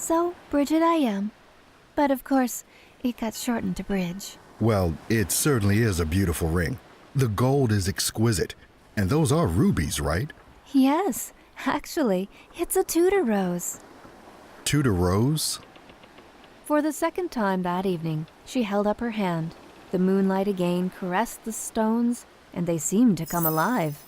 So, Bridget I am. But of course, it got shortened to Bridge. Well, it certainly is a beautiful ring. The gold is exquisite. And those are rubies, right? Yes, actually, it's a Tudor rose. Tudor rose? For the second time that evening, she held up her hand. The moonlight again caressed the stones, and they seemed to come alive.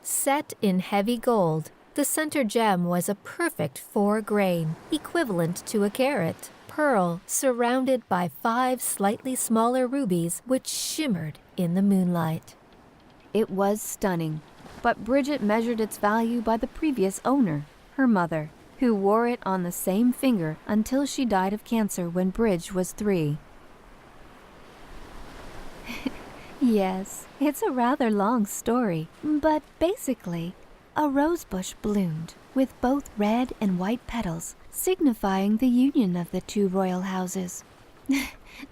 Set in heavy gold, the center gem was a perfect 4-grain, equivalent to a carat, pearl surrounded by 5 slightly smaller rubies which shimmered in the moonlight. It was stunning, but Bridget measured its value by the previous owner, her mother, who wore it on the same finger until she died of cancer when Bridge was 3. Yes, it's a rather long story, but basically, a rosebush bloomed with both red and white petals, signifying the union of the 2 royal houses.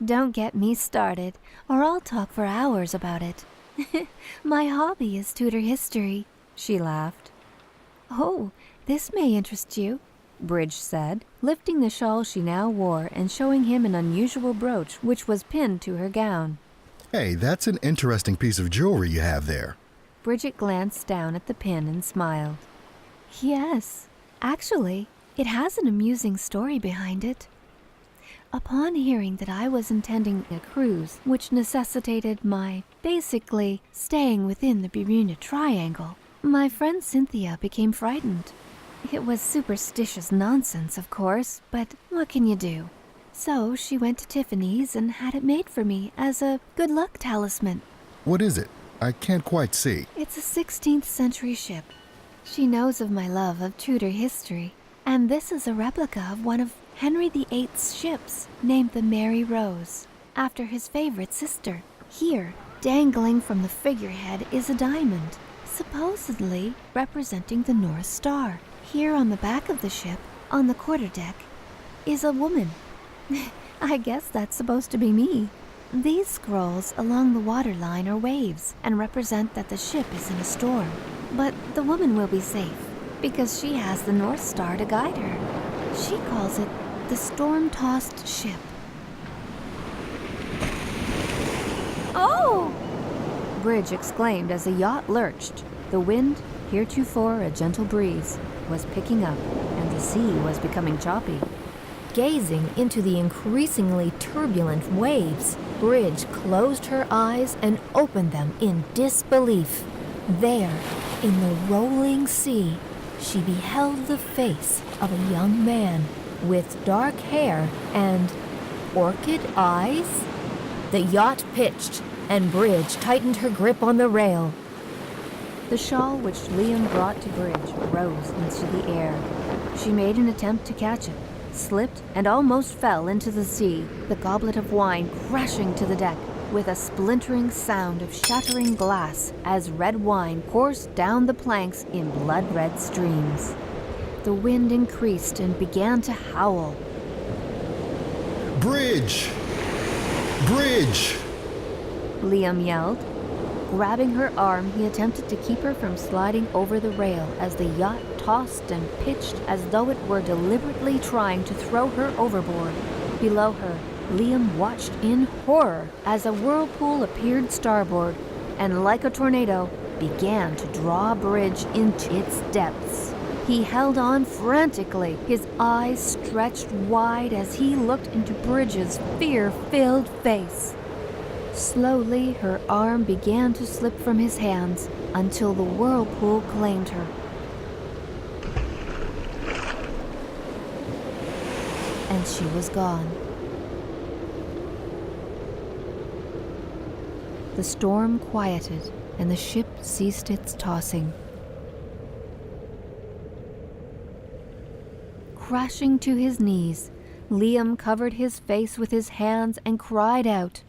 Don't get me started, or I'll talk for hours about it. My hobby is Tudor history, she laughed. Oh, this may interest you, Bridge said, lifting the shawl she now wore and showing him an unusual brooch which was pinned to her gown. Hey, that's an interesting piece of jewelry you have there. Bridget glanced down at the pin and smiled. Yes, actually, it has an amusing story behind it. Upon hearing that I was intending a cruise, which necessitated my, basically, staying within the Bermuda Triangle, my friend Cynthia became frightened. It was superstitious nonsense, of course, but what can you do? So she went to Tiffany's and had it made for me as a good luck talisman. What is it? I can't quite see. It's a 16th century ship. She knows of my love of Tudor history, and this is a replica of one of Henry VIII's ships, named the Mary Rose, after his favorite sister. Here, dangling from the figurehead, is a diamond, supposedly representing the North Star. Here on the back of the ship, on the quarterdeck, is a woman. I guess that's supposed to be me. These scrolls along the waterline are waves and represent that the ship is in a storm. But the woman will be safe, because she has the North Star to guide her. She calls it the storm-tossed ship. Oh! Bridge exclaimed as the yacht lurched. The wind, heretofore a gentle breeze, was picking up, and the sea was becoming choppy. Gazing into the increasingly turbulent waves, Bridge closed her eyes and opened them in disbelief. There, in the rolling sea, she beheld the face of a young man with dark hair and orchid eyes. The yacht pitched, and Bridge tightened her grip on the rail. The shawl which Liam brought to Bridge rose into the air. She made an attempt to catch it, slipped, and almost fell into the sea, the goblet of wine crashing to the deck, with a splintering sound of shattering glass as red wine coursed down the planks in blood-red streams. The wind increased and began to howl. Bridge! Bridge! Liam yelled. Grabbing her arm, he attempted to keep her from sliding over the rail as the yacht tossed and pitched as though it were deliberately trying to throw her overboard. Below her, Liam watched in horror as a whirlpool appeared starboard and, like a tornado, began to draw Bridge into its depths. He held on frantically, his eyes stretched wide as he looked into Bridge's fear-filled face. Slowly, her arm began to slip from his hands until the whirlpool claimed her. And she was gone. The storm quieted, and the ship ceased its tossing. Crashing to his knees, Liam covered his face with his hands and cried out,